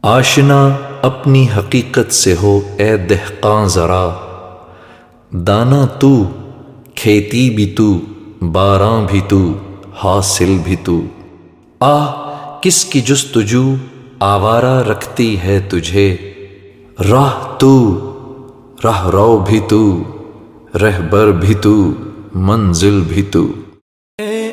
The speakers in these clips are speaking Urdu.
آشنا اپنی حقیقت سے ہو اے دہقاں ذرا، دانا تو، کھیتی بھی تو، باراں بھی تو، حاصل بھی تو۔ آہ کس کی جستجو آوارہ رکھتی ہے تجھے، راہ تو، راہ رو بھی تو، رہبر بھی تو، منزل بھی تو۔ اے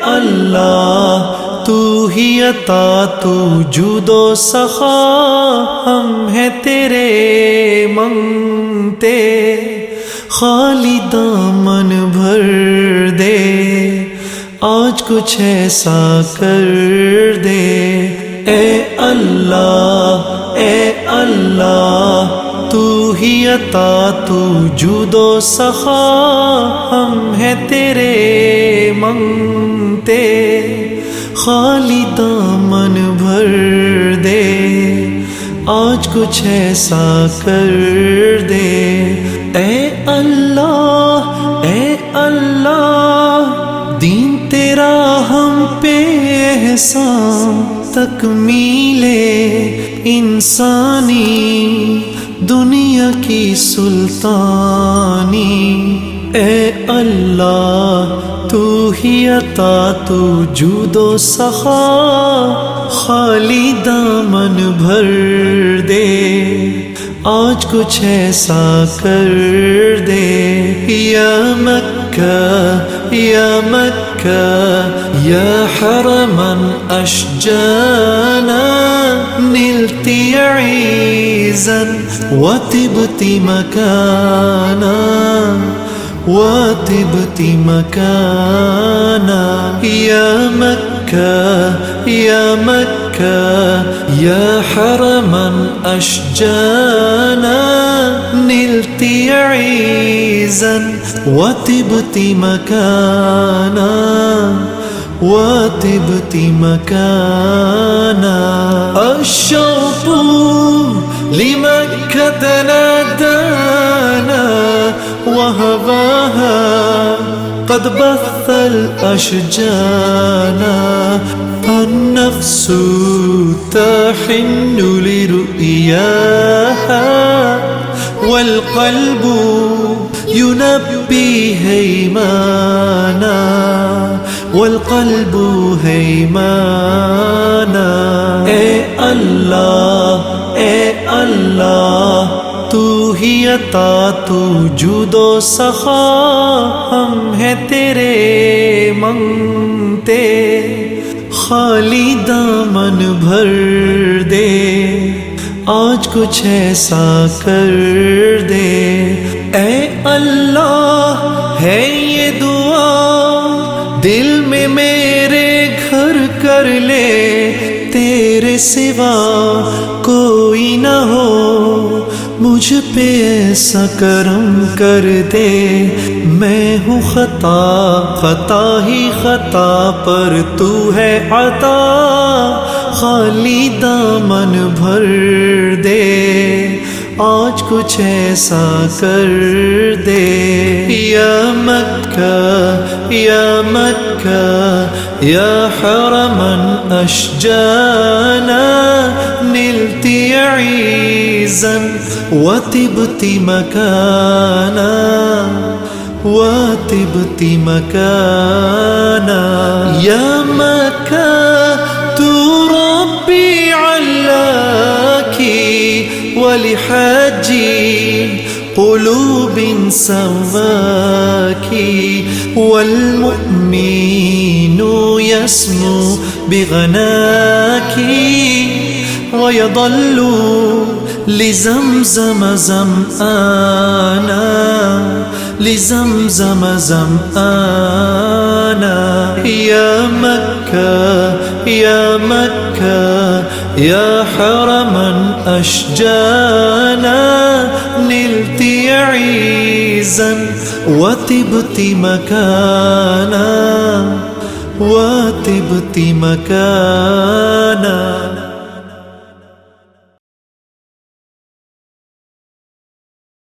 اللہ تو ہی عطا تو جود و سخا، ہم ہیں تیرے منگتے، خالی دامن بھر دے، آج کچھ ایسا کر دے۔ اے اللہ تو ہی عطا تو جود و سخا، ہم ہیں تیرے منگتے، خالی دامن بھر دے، آج کچھ ایسا کر دے۔ اے اللہ دین تیرا ہم پہ احسان، تکمیل انسانی دنیا کی سلطانی۔ اے اللہ تو ہی عطا تو جود و سخا، خالی دامن بھر دے، آج کچھ ایسا کر دے۔ یا مکہ یا حرما اشجانا، نلت عیزا وطبت مکانا، وطبت مکانا۔ یا مکہ یا حرما اشجانا، نلت عیزا وطبت مکانا، وطبت مکانا۔ الشوق لمكة نادانا، وهواها قد بث الأشجانا، فالنفس تحن لرؤياها، والقلب ينبي هيمانا، والقلب هيمانا۔ اے اللہ تو ہی عطا تو جود و سخا، ہم ہیں تیرے منگتے، خالی دامن بھر دے، آج کچھ ایسا کر دے۔ اے اللہ ہے یہ دعا دل میں میرے گھر کر لے، تیرے سوا کوئی نہ ہو، مجھ پہ ایسا کرم کر دے۔ میں ہوں خطا ہی خطا پر تو ہے عطا، خالی دامن بھر دے، آج کچھ ایسا کر دے۔ یا مکہ یا حرما اشجانا، نلت عیزا وطبت مکانا، وطبت مکانا۔ یا مکہ تو ربی علاکی، ولحاجی قلوب سواکی، والمؤمن يسمو بغناکی، ويضل لزمزم زمآنا، لزمزم زمآنا۔ یا مکہ یا حرما اشجانا، نلت عیزا وطبت مکانا، وطبت مکانا۔